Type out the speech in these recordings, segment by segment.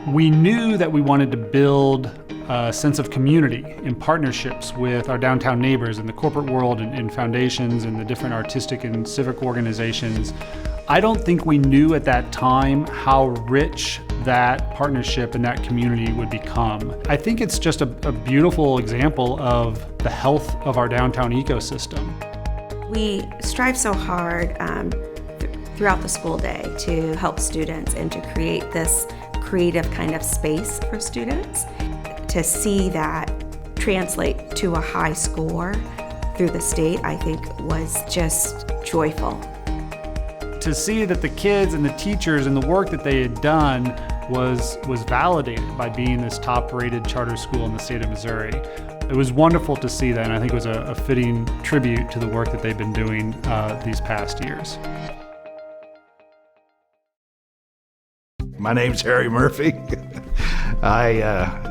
We knew that we wanted to build a sense of community in partnerships with our downtown neighbors in the corporate world and foundations and the different artistic and civic organizations. I don't think we knew at that time how rich that partnership and that community would become. I think it's just a beautiful example of the health of our downtown ecosystem. We strive so hard throughout the school day to help students and to create this creative kind of space for students. To see that translate to a high score through the state, I think was just joyful. To see that the kids and the teachers and the work that they had done was validated by being this top-rated charter school in the state of Missouri. It was wonderful to see that, and I think it was a fitting tribute to the work that they've been doing these past years. My name's Harry Murphy. I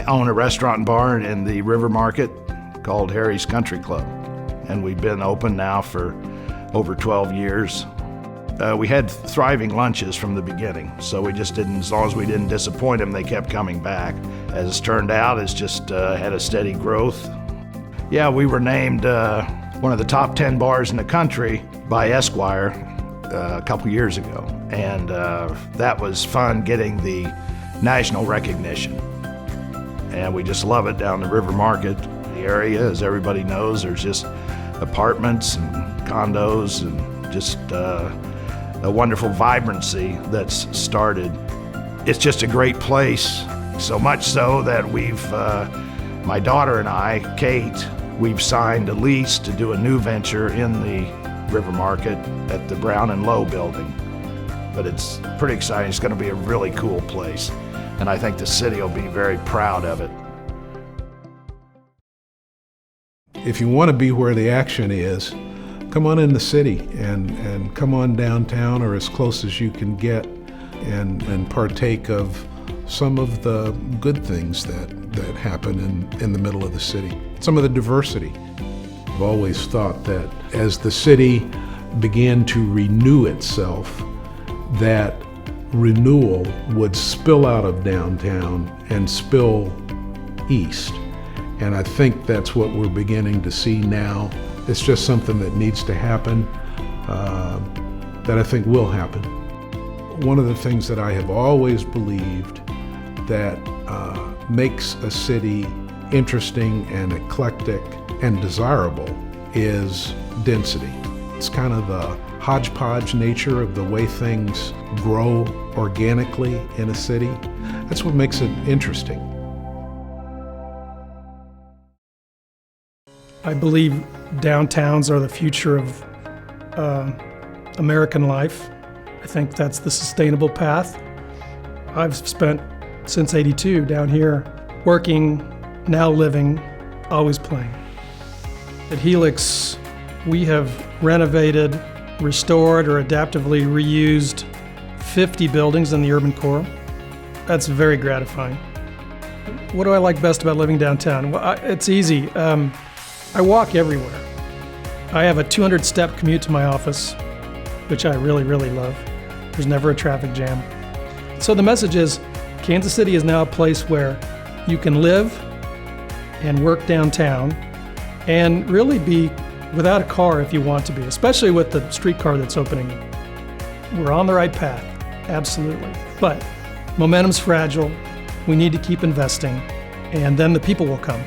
own a restaurant and bar in the River Market called Harry's Country Club, and we've been open now for over 12 years. We had thriving lunches from the beginning, so we just didn't, as long as we didn't disappoint them, they kept coming back. As it's turned out, it's just had a steady growth. Yeah, we were named one of the top 10 bars in the country by Esquire a couple years ago, and that was fun getting the national recognition. And we just love it down the River Market. The area, as everybody knows, there's just apartments and condos and just a wonderful vibrancy that's started. It's just a great place, so much so that we've, my daughter and I, Kate, we've signed a lease to do a new venture in the River Market at the Brown and Lowe building. But it's pretty exciting. It's going to be a really cool place, and I think the city will be very proud of it. If you want to be where the action is, come on in the city and come on downtown or as close as you can get and partake of some of the good things that happen in the middle of the city. Some of the diversity. I've always thought that as the city began to renew itself, that renewal would spill out of downtown and spill east. And I think that's what we're beginning to see now. It's just something that needs to happen, that I think will happen. One of the things that I have always believed that makes a city interesting and eclectic and desirable is density. It's kind of the hodgepodge nature of the way things grow organically in a city. That's what makes it interesting. I believe downtowns are the future of American life. I think that's the sustainable path. I've spent since '82 down here working, now living, always playing. At Helix, we have renovated, restored, or adaptively reused 50 buildings in the urban core. That's very gratifying. What do I like best about living downtown? Well, it's easy. I walk everywhere. I have a 200-step commute to my office, which I really, really love. There's never a traffic jam. So the message is, Kansas City is now a place where you can live and work downtown and really be without a car if you want to be, especially with the streetcar that's opening. We're on the right path, absolutely. But momentum's fragile. We need to keep investing, and then the people will come.